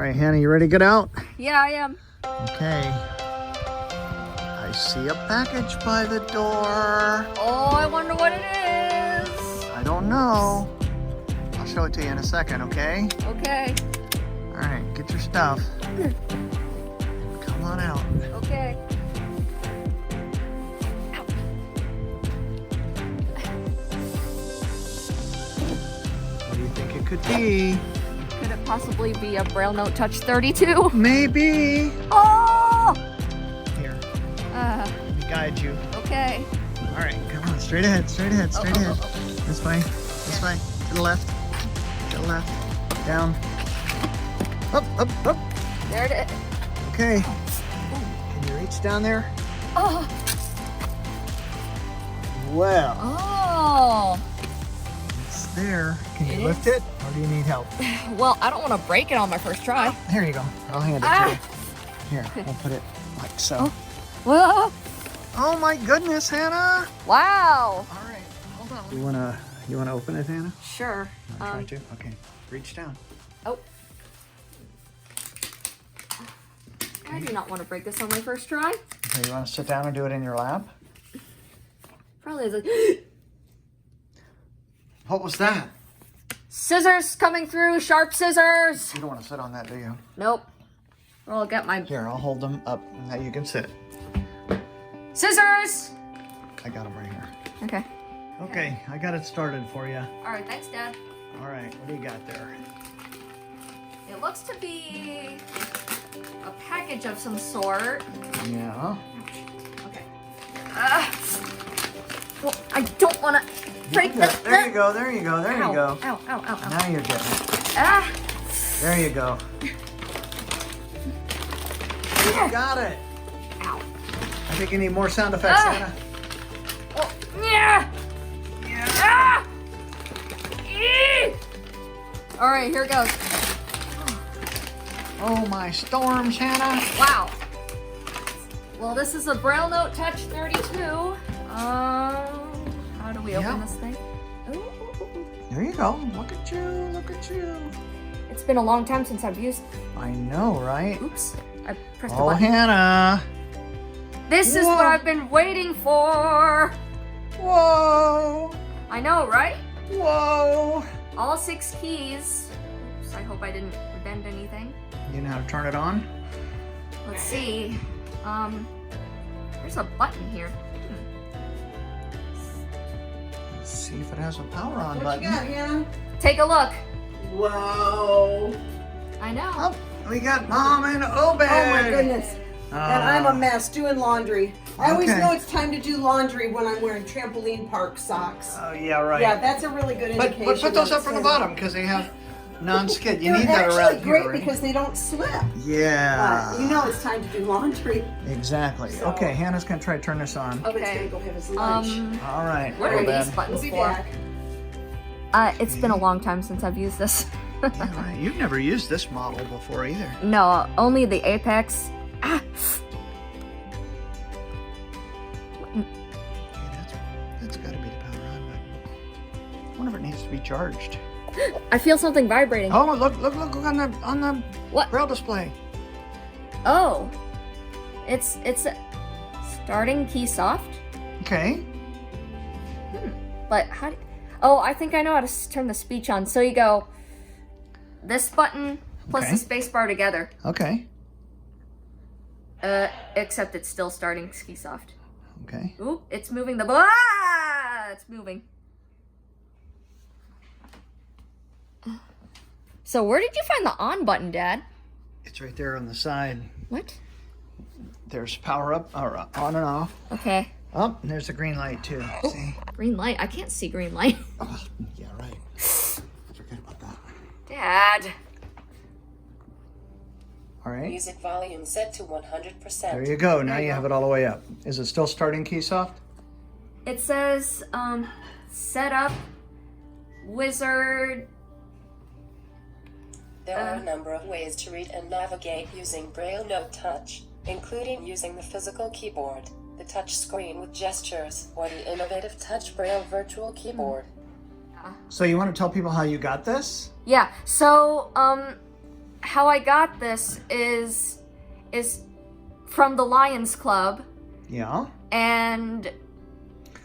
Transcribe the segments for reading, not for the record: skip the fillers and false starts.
right, Hannah, you ready to get out? Yeah, I am. Okay. I see a package by the door. Oh, I wonder what it is. I don't know. I'll show it to you in a second, okay? Okay. All right, get your stuff. Come on out. Okay. What do you think it could be? Could it possibly be a Braille Note Touch 32? Maybe. Oh! Here, let me guide you. Okay. All right, come on, straight ahead, straight ahead, straight ahead. This way, to the left, down. Up. There it is. Okay. Can you reach down there? Oh. Well, Oh. it's there. Can you It lift it, or do you need help? Well, I don't want to break it on my first try. Here you go. I'll hand it to you. Here, we'll put it like so. Whoa. Oh my goodness, Hannah! Wow. All right, hold on. You wanna open it, Hannah? Sure. Try to. Okay, reach down. Oh. I do not want to break this on my first try. Okay, you wanna sit down and do it in your lap? Probably is a What was that? scissors coming through, sharp scissors. You don't want to sit on that, do you? Nope. Or I'll get my Here, I'll hold them up. Now you can sit. scissors. I got them right here. Okay. Okay, I got it started for you. All right, thanks, Dad. All right, what do you got there? It looks to be a package of some sort. Yeah. Okay. Well, I don't want to break this. There you go, there you go, there you Ow, go. Ow, ow, ow, ow. Now you're getting it. Ah. There you go. You got it. Ow. I think you need more sound effects, Hannah. Oh, yeah. Ah. Eee. All right, here it goes. Oh my storms, Hannah. Wow. Well, this is a Braille Note Touch 32. How do we open this thing? Ooh. There you go. Look at you, look at you. It's been a long time since I've used. I know, right? Oops. I pressed the Oh, button. Hannah. This is Whoa. what I've been waiting for. Whoa. I know, right? Whoa. All 6 keys. Oops, I hope I didn't bend anything. You know how to turn it on? Let's see. There's a button here. Let's see if it has a power on What button. you got, Hannah? Take a look. Whoa. I know. Oh, we got Mom and Obed. Oh my goodness. And I'm a mess doing laundry. I always Okay. know it's time to do laundry when I'm wearing trampoline park socks. Oh, yeah, right. Yeah, that's a really good But indication. put those that up on the it's bottom because they have non-skid. You They're need that actually around great here, right? because they don't slip. Yeah. You know it's time to do laundry. Exactly. So- Okay, Hannah's gonna try to turn this on. Obed's Okay. gonna go have his lunch. All right. What are Obed. these buttons We'll be for? back. It's been a long time since I've used this. Yeah, right. You've never used this model before either. No, only the Apex. Ah. Yeah, that's got to be the power on button. I wonder if it needs to be charged. I feel something vibrating. Oh, look on the What? braille display. Oh, it's starting key soft. Okay. But how? Oh, I think I know how to turn the speech on. So you go this button plus Okay. the space bar together. Okay. Except it's still starting key soft. Okay. Ooh, it's moving the. Ah, it's moving. So where did you find the on button, Dad? It's right there on the side. What? There's power up or on and off. Okay. Oh, and there's a green light too. See? Green light. I can't see green light. Oh, yeah, right. Forget about that. Dad. All right. Music volume set to 100%. There you go. Now There you you go. have it all the way up. Is it still starting key soft? It says set up wizard. There are a number of ways to read and navigate using Braille Note Touch, including using the physical keyboard, the touch screen with gestures, or the innovative Touch Braille virtual keyboard. So you want to tell people how you got this? Yeah. So how I got this is from the Lions Club. Yeah. And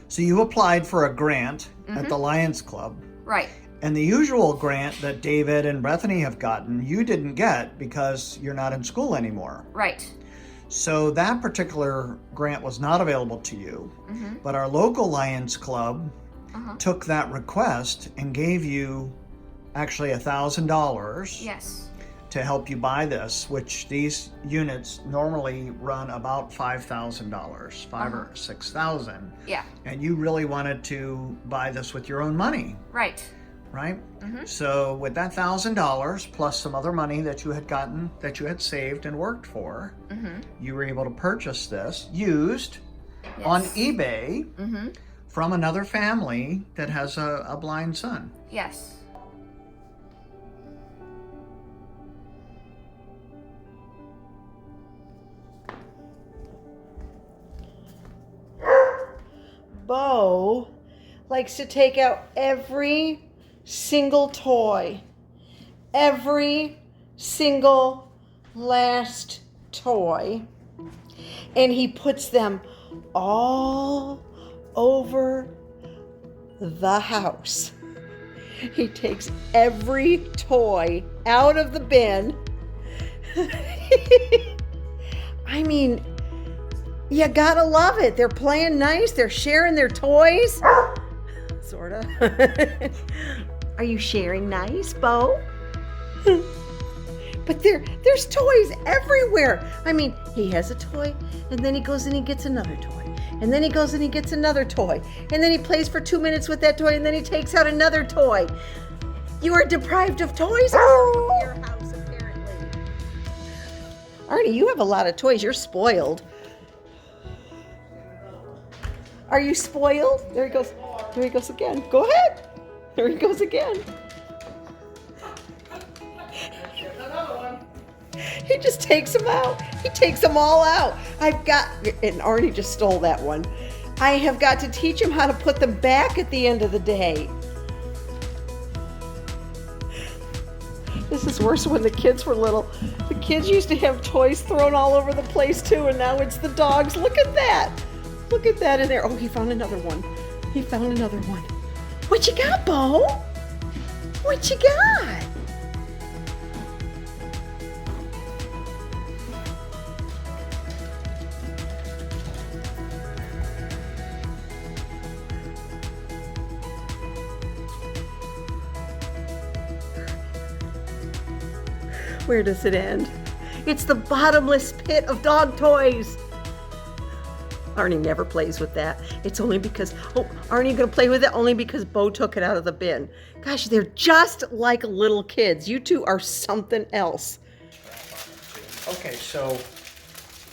so you applied for a grant at the Lions Club. Right. And the usual grant that David and Bethany have gotten, you didn't get because you're not in school anymore. Right. So that particular grant was not available to you. But our local Lions Club took that request and gave you actually $1,000. Yes. To help you buy this, which these units normally run about $5,000, $5,000 or $6,000. Yeah. And you really wanted to buy this with your own money. Right. Right? So with that $1,000 plus some other money that you had gotten, that you had saved and worked for, you were able to purchase this used on eBay from another family that has a blind son. Yes. Bo likes to take out every single toy. Every single last toy. And he puts them all over the house. He takes every toy out of the bin. I mean, you gotta love it. They're playing nice. They're sharing their toys. Sorta. Are you sharing nice, Bo? But there's toys everywhere. I mean, he has a toy, and then he goes and he gets another toy. And then he goes and he gets another toy. And then he plays for 2 minutes with that toy, and then he takes out another toy. You are deprived of toys in your house, apparently. Arnie, you have a lot of toys. You're spoiled. Are you spoiled? There he goes. There he goes again. Go ahead. There he goes again. He just takes them out. He takes them all out. And Arnie just stole that one. I have got to teach him how to put them back at the end of the day. This is worse when the kids were little. The kids used to have toys thrown all over the place too, and now it's the dogs. Look at that. Look at that in there. Oh, he found another one. He found another one. What you got, Bo? What you got? Where does it end? It's the bottomless pit of dog toys. Arnie never plays with that. It's only because, Arnie gonna play with it only because Bo took it out of the bin. Gosh, they're just like little kids. You two are something else. Okay, so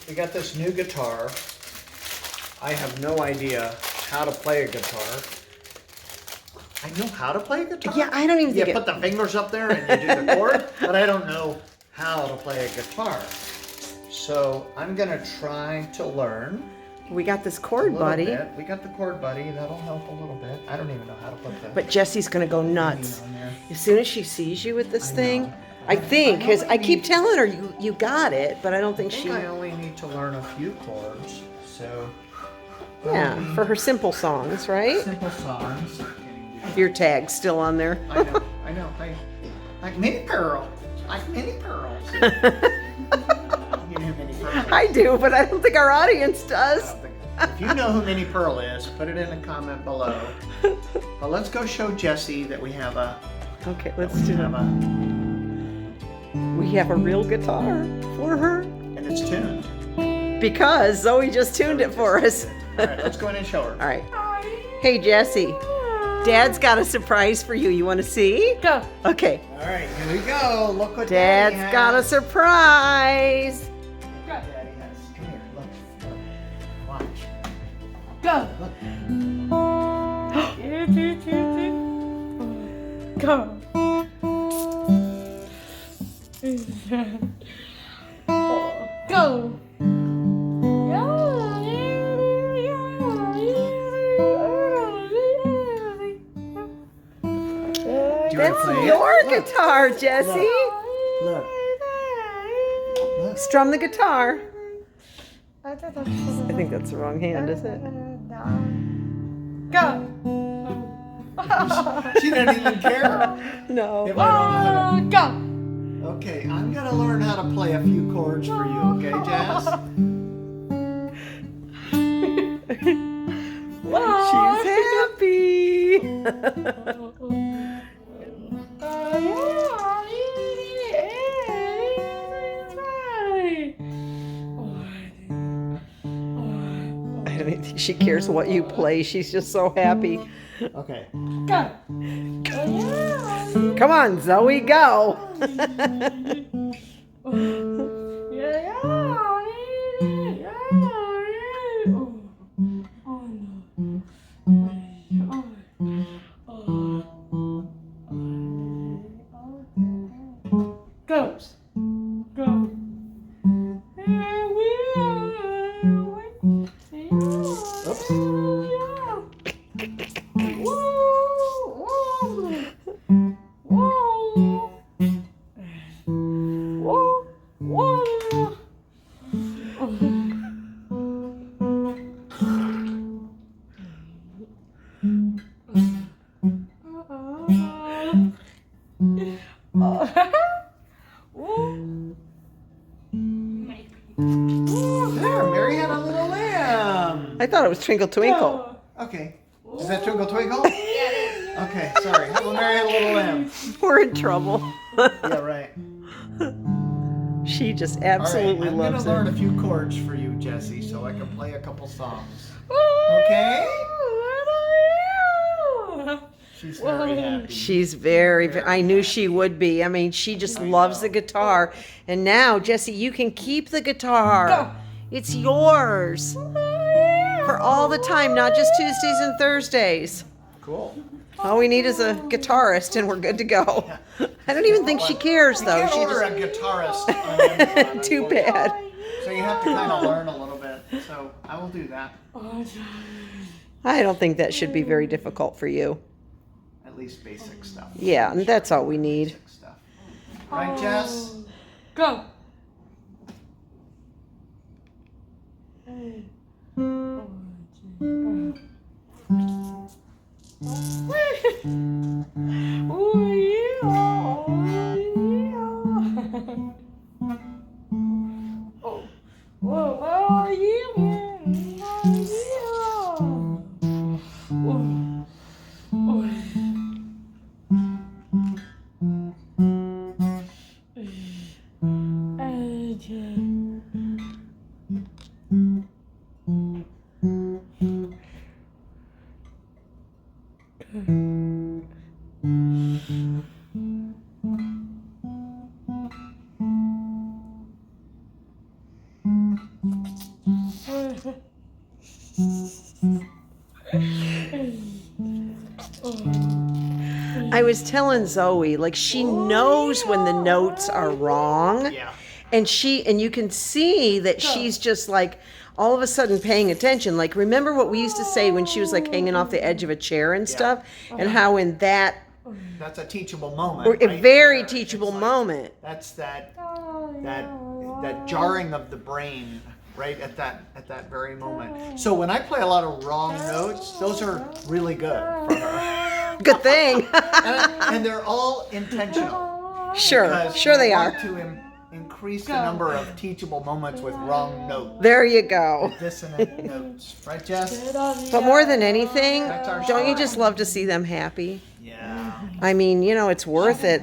we got this new guitar. I have no idea how to play a guitar. I know how to play a guitar. Yeah, I don't even think you put the fingers up there and you do the chord, but I don't know how to play a guitar. So I'm gonna try to learn. We got this chord buddy. Bit. We got the chord buddy. That'll help a little bit. I don't even know how to put that. But Jessie's gonna go nuts as soon as she sees you with this thing. know. I think, because I keep telling her you got it, but I don't think I she. I only need to learn a few chords. So Yeah, for her simple songs, right? simple songs. Your tag's still on there. I know. Like Minnie Pearl. Like Minnie Pearl. You know Minnie Pearl. I do, but I don't think our audience does. If you know who Minnie Pearl is, put it in a comment below. But let's go show Jessie that we have a. Okay, let's do it. We have a real guitar for her. And it's tuned. Because Zoe just tuned it for us. All right, let's go in and show her. All right. Hey, Jessie. Dad's got a surprise for you. You want to see? Go. Okay. All right, here we go. Look what Dad's Daddy has. got a surprise. Daddy has. Come here. Look. Watch. Go. Go. Go. Do you want to That's play it? your guitar, Jessie. Look. Strum the guitar. I think that's the wrong hand, isn't it? Go. She didn't even care. No. If I don't know how Go. to- Okay, I'm gonna learn how to play a few chords for you, okay, Jazz? She's happy. I don't think she cares what you play. She's just so happy. Okay. Go. Come on, Zoe, go. Goes. Go. Oops. There, Mary had a little lamb. I thought it was Twinkle Twinkle. Okay. Is that Twinkle Twinkle? Okay, sorry. Hello, Mary had a little lamb. We're in trouble. Yeah, right. She just All absolutely right, I'm loves gonna learn it. a few chords for you, Jessie, so I can play a couple songs. Okay? She's very happy. She's very, I knew she would be. I mean, she just loves the guitar. And now, Jessie, you can keep the guitar. It's yours. For all the time, not just Tuesdays and Thursdays. Cool. All we need is a guitarist and we're good to go. I don't even think she cares, You though. can't She order just, a guitarist on Amazon, too bad. So you have to kind of learn a little bit. So I will do that. I don't think that should be very difficult for you. At least basic stuff. Yeah, and that's all we need. Basic stuff. Right, Jess? Go. I was telling Zoe, like, she knows when the notes are wrong. Yeah. And you can see that she's just like all of a sudden paying attention. Like, remember what we used to say when she was like hanging off the edge of a chair and stuff? And how in that, That's a teachable moment. a right very there. teachable It's like- moment. That's that jarring of the brain right at that very moment. So when I play a lot of wrong notes, those are really good for her. Good thing. And they're all intentional. Sure Because they we are. want to increase the number of teachable moments with wrong notes. There you go. Dissonant notes. Right, Jess? But more than anything, That's our don't you story. just love to see them happy? Yeah. I mean, you know, it's worth it.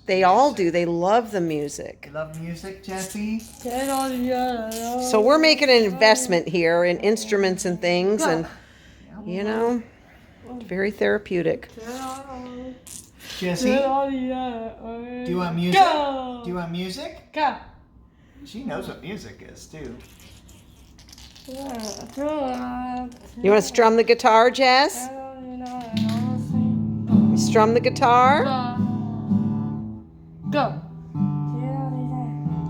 They all do. They love the music. You love music, Jessie? So we're making an investment here in instruments and things, and you know, it's very therapeutic. Jessie? Do you want music? Do you want music? Go. She knows what music is too. You want to strum the guitar, Jess? You strum the guitar? Go.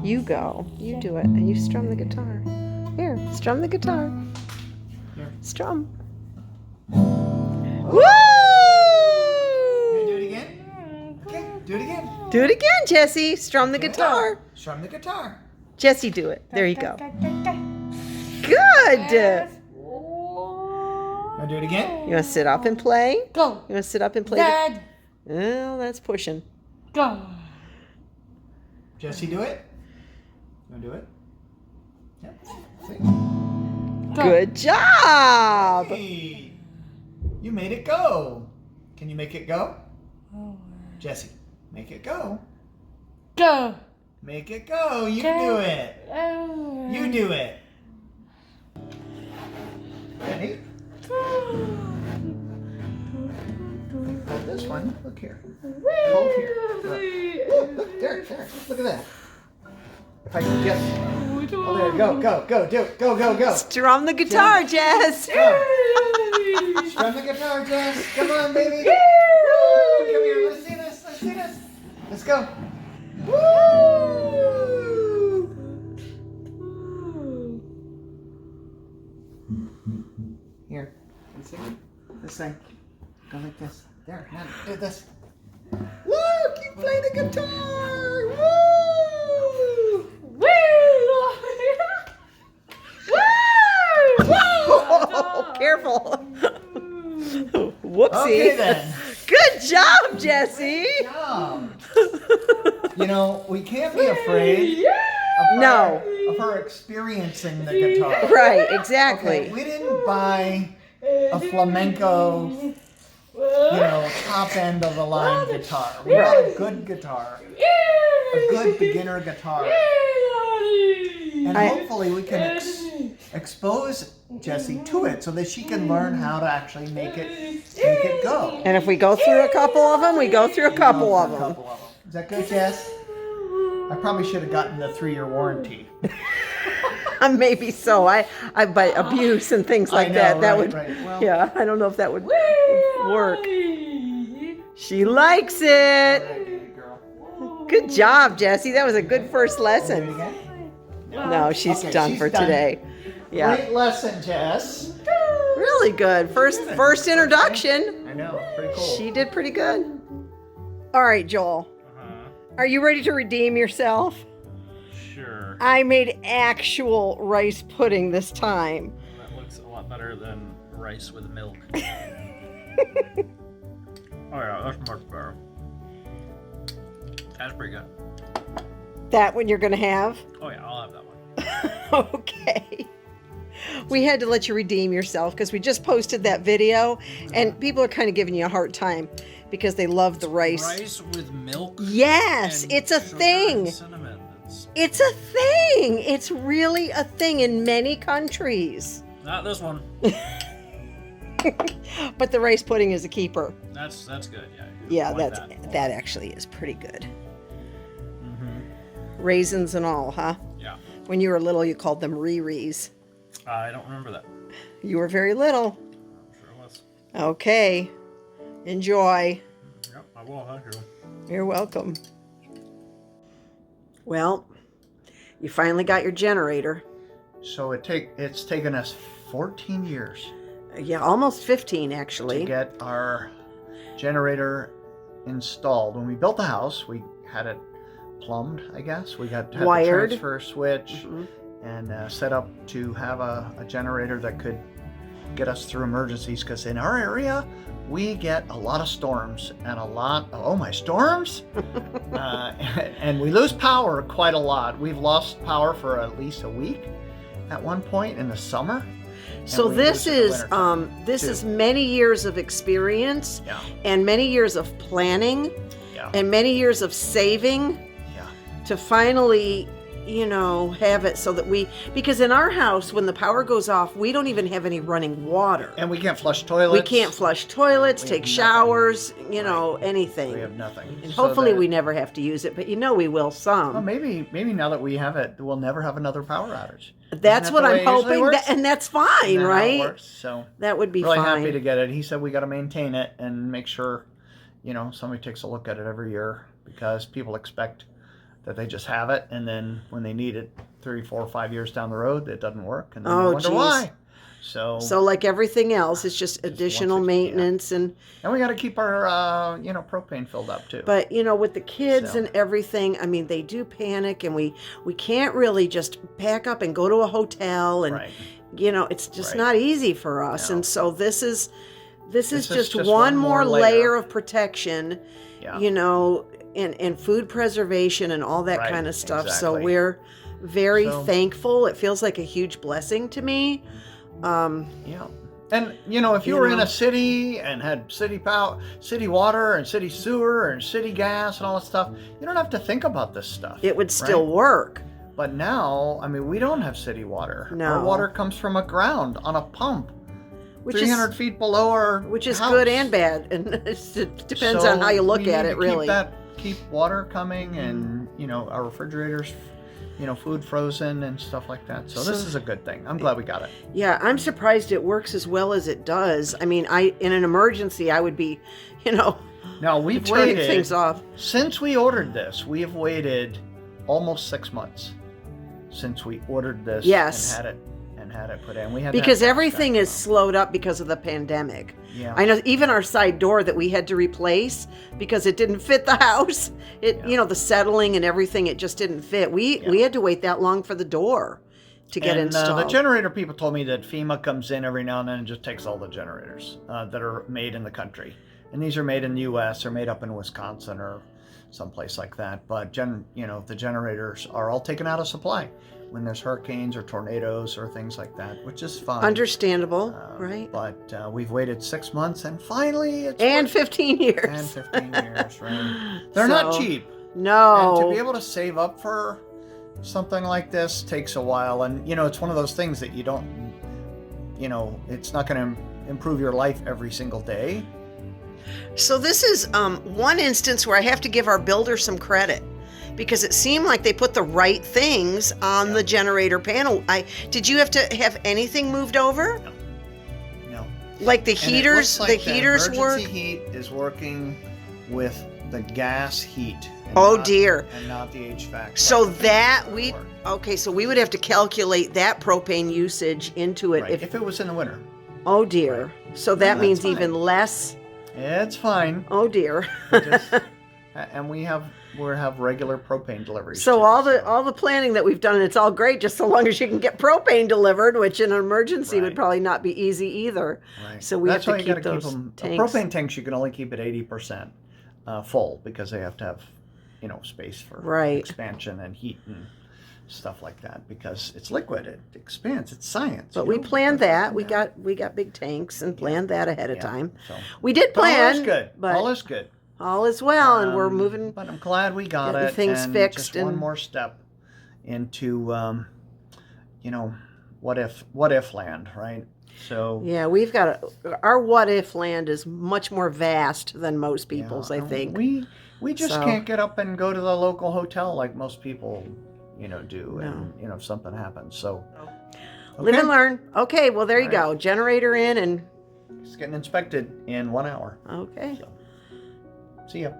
You go. You do it, and you strum the guitar. Here, strum the guitar. Here. Strum. You Woo! wanna do it again? Okay, do it again. Do it again, Jessie. Strum the guitar. Strum the guitar. Jesse, do it. There you go. Good. Want to do it again? You want to sit up and play? Go. You want to sit up and play? Dad. Well, that's pushing. Go. Jesse, do it. You want to do it? Yep. See? Go. Good job. Hey, you made it go. Can you make it go? Jesse, make it go. Go. Make it go. You do it. You do it. Ready? Hold this one. Look here. Hold here. Look. Woo, look there. Look at that. If I can get. Oh, there. Go. Do it. Go. Strum the guitar, Jess. Come. Strum the guitar, Jess. Come on, baby. Woo! Come here. Let's see this. Let's go. Woo! Here. Let's sing this thing. Go like this. There. Now do this. Woo! Keep playing the guitar. Woo! Oh, careful. Whoopsie. Okay then. Good job, Jesse. Good job. You know, we can't be afraid of her experiencing the guitar. Right, exactly. Okay, we didn't buy a flamenco, top end of the line guitar. We got a good guitar, a good beginner guitar, and hopefully we can expose Jessie to it so that she can learn how to actually make it go. And if we go through a couple of them, we go through a couple of them. Is that good, Jess? I probably should have gotten the 3-year warranty. Maybe so. I by abuse and things like that. That would. Right. Well, yeah, I don't know if that would work. She likes it. Good job, Jessie. That was a good first lesson. No, she's done for today. Yeah. Great lesson, Jess. Really good. First introduction. I know. Pretty cool. She did pretty good. All right, Joel. Are you ready to redeem yourself? Sure. I made actual rice pudding this time. That looks a lot better than rice with milk. Oh yeah, that's much better. That's pretty good. That one you're going to have? Oh yeah, I'll have that one. Okay. We had to let you redeem yourself because we just posted that video and people are kind of giving you a hard time because they love the rice. Rice with milk? Yes, and it's a sugar thing. and cinnamon. It's a thing. It's really a thing in many countries. Not this one. But the rice pudding is a keeper. That's good, yeah. Yeah, I like that actually is pretty good. Raisins and all, huh? Yeah. When you were little, you called them Riri's. I don't remember that. You were very little. Sure was. Okay. Enjoy. Yep, I will. Thank you. You're welcome. Well, you finally got your generator. So it's taken us 14 years Yeah, almost 15 actually. to get our generator installed. When we built the house, we had it plumbed, I guess. We had the Wired. transfer switch and set up to have a generator that could get us through emergencies, because in our area we get a lot of storms and storms and we lose power quite a lot. We've lost power for at least a week at one point in the summer. So we this lose it in the is wintertime, this too. is many years of experience Yeah. and many years of planning Yeah. and many years of saving Yeah. to finally, have it so that because in our house, when the power goes off, we don't even have any running water. And we can't flush toilets. We can't flush toilets, We take have showers, Right. anything. We have nothing. And So hopefully that- we never have to use it, but we will some. Well, maybe now that we have it, we'll never have another power outage. That's Isn't what that the I'm way it usually hoping, works? and that's Isn't fine, that how it right? works? So That would be really fine. happy to get it. He said we got to maintain it and make sure, somebody takes a look at it every year, because people expect that they just have it, and then when they need it 3, 4, 5 years down the road, it doesn't work, and then they Oh, wonder geez. why. So like everything else, it's just additional maintenance and we got to keep our propane filled up too. But with the kids and everything, I mean, they do panic, and we can't really just pack up and go to a hotel, and it's just not easy for us. No. And so this is just one more layer of protection, and food preservation and all that kind of stuff. Exactly. So we're very thankful. It feels like a huge blessing to me. And if you were in a city and had city power, city water and city sewer and city gas and all that stuff, you don't have to think about this stuff. It would still work. But now, I mean, we don't have city water. No. Our water comes from a ground on a pump, which 300 feet below our which is house. good and bad, and it depends on how you look at it, really. Keep water coming, and our refrigerators, food frozen and stuff like that. So this is a good thing. I'm glad we got it. Yeah, I'm surprised it works as well as it does. I mean, in an emergency, I would be, now we've turning waited things off. Since we ordered this. We have waited almost 6 months since we ordered this. Yes. and had it put in. We had because everything is slowed up because of the pandemic. Yeah. I know even our side door that we had to replace because it didn't fit the house. The settling and everything, it just didn't fit. We had to wait that long for the door to get installed. The generator people told me that FEMA comes in every now and then and just takes all the generators that are made in the country. And these are made in the U.S. or made up in Wisconsin or someplace like that. But the generators are all taken out of supply when there's hurricanes or tornadoes or things like that, which is fine. Understandable, right? But we've waited 6 months, and finally it's... And 15 years. And 15 years, right? They're not cheap. No. And to be able to save up for something like this takes a while. And, it's one of those things that you don't, it's not going to improve your life every single day. So this is one instance where I have to give our builder some credit, because it seemed like they put the right things on the generator panel. Did you have to have anything moved over? No. Like the heaters, the heaters work? The emergency heat is working with the gas heat. Dear. And not the HVAC. So so we would have to calculate that propane usage into it. Right. If it was in the winter. Oh dear. Right. So that means even less. It's fine. Oh dear. And we have regular propane deliveries. So all the planning that we've done, and it's all great, just so long as you can get propane delivered, which in an emergency would probably not be easy either. Right. So we have to keep those tanks. Propane tanks you can only keep at 80% full, because they have to have space for expansion and heat and stuff like that, because it's liquid, it expands, it's science. But we planned that. We got big tanks and planned that ahead of time. So. We did plan. All is good. But all is good. All is well, and we're moving. But I'm glad we got it. Things and fixed. Just one more step into, what if land, right? So yeah, we've got our what if land is much more vast than most people's. I think we just can't get up and go to the local hotel like most people, do, and if something happens. So live and learn. Okay, well there you go. Generator in, and it's getting inspected in 1 hour. Okay. So. See ya.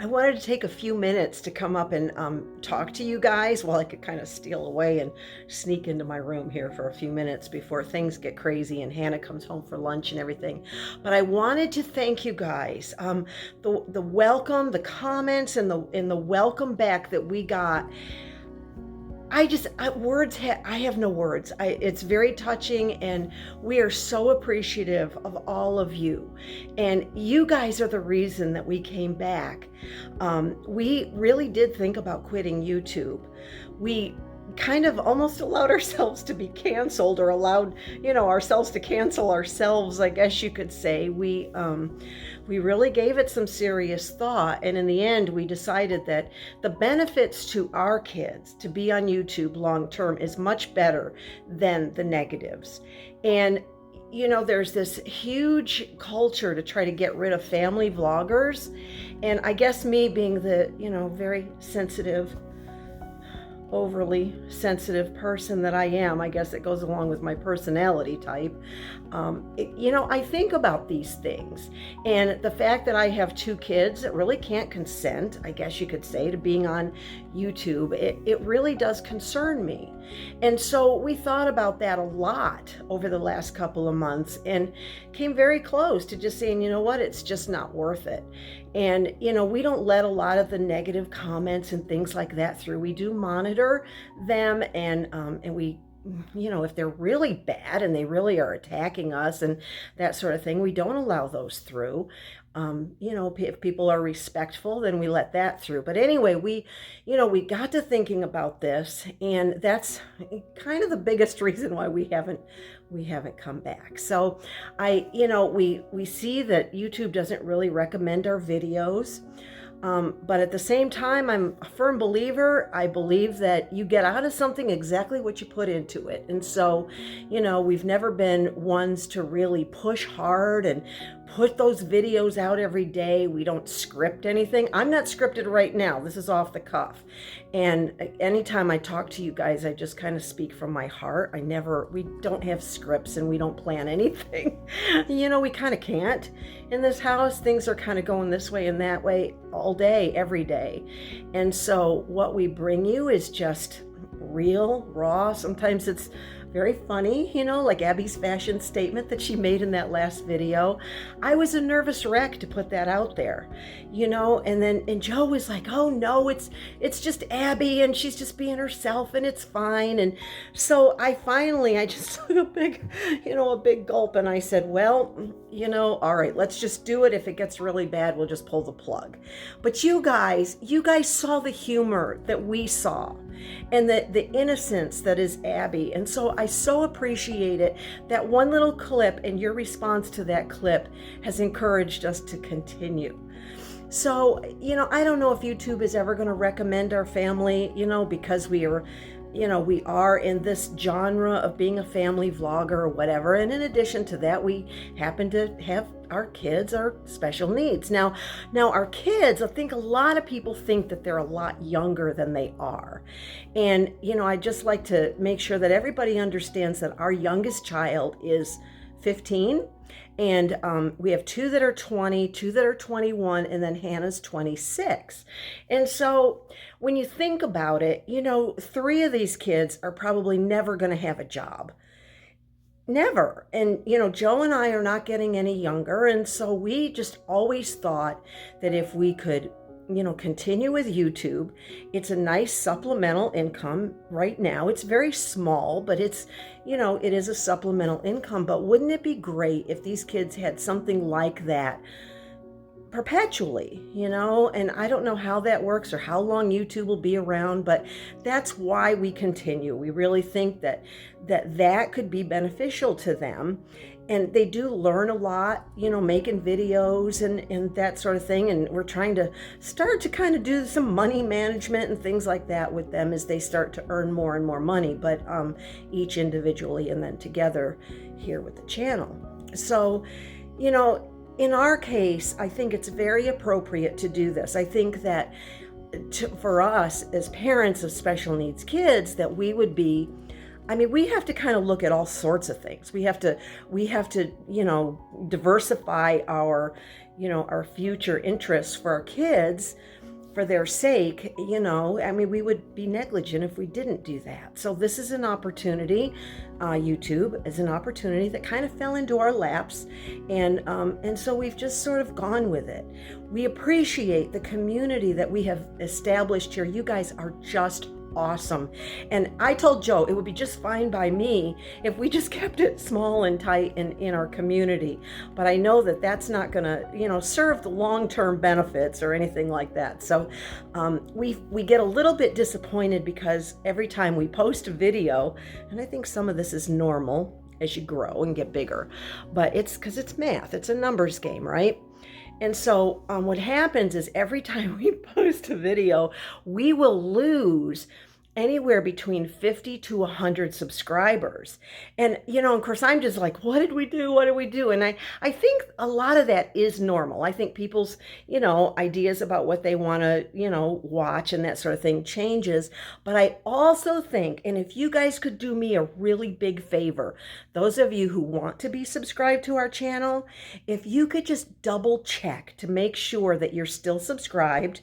I wanted to take a few minutes to come up and talk to you guys while I could kind of steal away and sneak into my room here for a few minutes before things get crazy and Hannah comes home for lunch and everything. But I wanted to thank you guys. The welcome, the comments, and the welcome back that we got. I have no words. It's very touching, and we are so appreciative of all of you. And you guys are the reason that we came back. We really did think about quitting YouTube. We kind of almost allowed ourselves to be canceled, or allowed, ourselves to cancel ourselves, I guess you could say. We really gave it some serious thought, and in the end we decided that the benefits to our kids to be on YouTube long term is much better than the negatives. And there's this huge culture to try to get rid of family vloggers, and I guess me being the very sensitive, overly sensitive person that I am, I guess it goes along with my personality type. I think about these things, and the fact that I have 2 kids that really can't consent, I guess you could say, to being on YouTube, it really does concern me. And so we thought about that a lot over the last couple of months and came very close to just saying, you know what, it's just not worth it. And, you know, we don't let a lot of the negative comments and things like that through. We do monitor them, and we, you know, if they're really bad and they really are attacking us and that sort of thing, we don't allow those through. You know, if people are respectful, then we let that through. But anyway, we got to thinking about this, and that's kind of the biggest reason why we haven't come back. So we see that YouTube doesn't really recommend our videos. But at the same time, I'm a firm believer. I believe that you get out of something exactly what you put into it. And so, you know, we've never been ones to really push hard and put those videos out every day. We don't script anything. I'm not scripted right now. This is off the cuff. And anytime I talk to you guys, I just kind of speak from my heart. We don't have scripts and we don't plan anything. You know, we kind of can't in this house. Things are kind of going this way and that way all day, every day. And so what we bring you is just real, raw. Sometimes it's very funny, you know, like Abby's fashion statement that she made in that last video. I was a nervous wreck to put that out there, you know, and Joe was like, oh no, it's just Abby and she's just being herself and it's fine. And so I just took a big gulp, and I said, well, you know, all right, let's just do it. If it gets really bad, we'll just pull the plug. But you guys saw the humor that we saw and the innocence that is Abby. And so I so appreciate it. That one little clip and your response to that clip has encouraged us to continue. So, you know, I don't know if YouTube is ever going to recommend our family, you know, because we are in this genre of being a family vlogger or whatever. And in addition to that, we happen to have our kids are special needs. Now our kids, I think a lot of people think that they're a lot younger than they are. And, you know, I just like to make sure that everybody understands that our youngest child is 15. And we have 2 that are 20, 2 that are 21, and then Hannah's 26. And so when you think about it, you know, 3 of these kids are probably never going to have a job. Never. And, you know, Joe and I are not getting any younger. And so we just always thought that if we could, you know, continue with YouTube, it's a nice supplemental income right now. It's very small, but it's, you know, it is a supplemental income. But wouldn't it be great if these kids had something like that perpetually, you know? And I don't know how that works or how long YouTube will be around, but that's why we continue. We really think that could be beneficial to them. And they do learn a lot, you know, making videos and that sort of thing. And we're trying to start to kind of do some money management and things like that with them as they start to earn more and more money, but each individually and then together here with the channel. So, you know, in our case, I think it's very appropriate to do this. I think that for us as parents of special needs kids, that we would be, I mean, we have to kind of look at all sorts of things. We have to, you know, diversify our future interests for our kids for their sake, you know. I mean, we would be negligent if we didn't do that. So this is an opportunity, YouTube is an opportunity that kind of fell into our laps. And so we've just sort of gone with it. We appreciate the community that we have established here. You guys are just awesome. And I told Joe it would be just fine by me if we just kept it small and tight in our community. But I know that that's not going to, you know, serve the long-term benefits or anything like that. So we get a little bit disappointed because every time we post a video, and I think some of this is normal as you grow and get bigger, but it's because it's math. It's a numbers game, right? And so what happens is every time we post a video, we will lose anywhere between 50 to 100 subscribers. And, you know, of course, I'm just like, what did we do? What did we do? And I think a lot of that is normal. I think people's, you know, ideas about what they want to, you know, watch and that sort of thing changes. But I also think, and if you guys could do me a really big favor, those of you who want to be subscribed to our channel, if you could just double check to make sure that you're still subscribed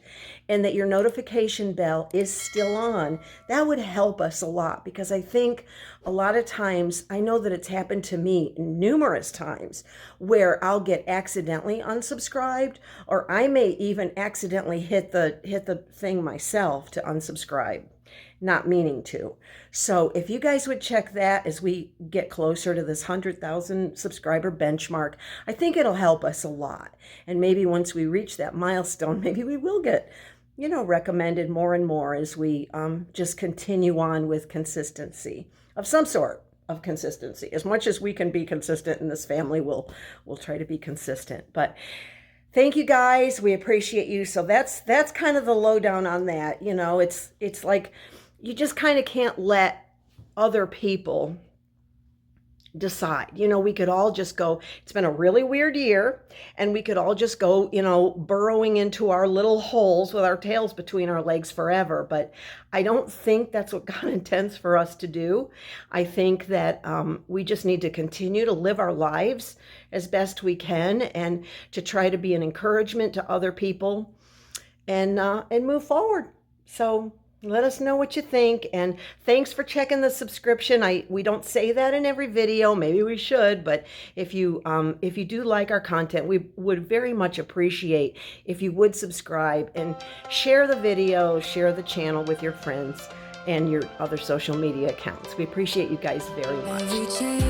and that your notification bell is still on, that would help us a lot, because I think a lot of times, I know that it's happened to me numerous times, where I'll get accidentally unsubscribed, or I may even accidentally hit the thing myself to unsubscribe, not meaning to. So if you guys would check that as we get closer to this 100,000 subscriber benchmark, I think it'll help us a lot. And maybe once we reach that milestone, maybe we will get, you know, recommended more and more as we just continue on with consistency of some sort of consistency. As much as we can be consistent in this family, we'll try to be consistent. But thank you guys. We appreciate you. So that's kind of the lowdown on that. You know, it's like you just kind of can't let other people decide. You know, we could all just go, it's been a really weird year, and we could all just go, you know, burrowing into our little holes with our tails between our legs forever. But I don't think that's what God intends for us to do. I think that we just need to continue to live our lives as best we can, and to try to be an encouragement to other people, and move forward. So let us know what you think, and thanks for checking the subscription. We don't say that in every video, maybe we should, but if you do like our content, we would very much appreciate if you would subscribe and share the video, share the channel with your friends and your other social media accounts. We appreciate you guys very much.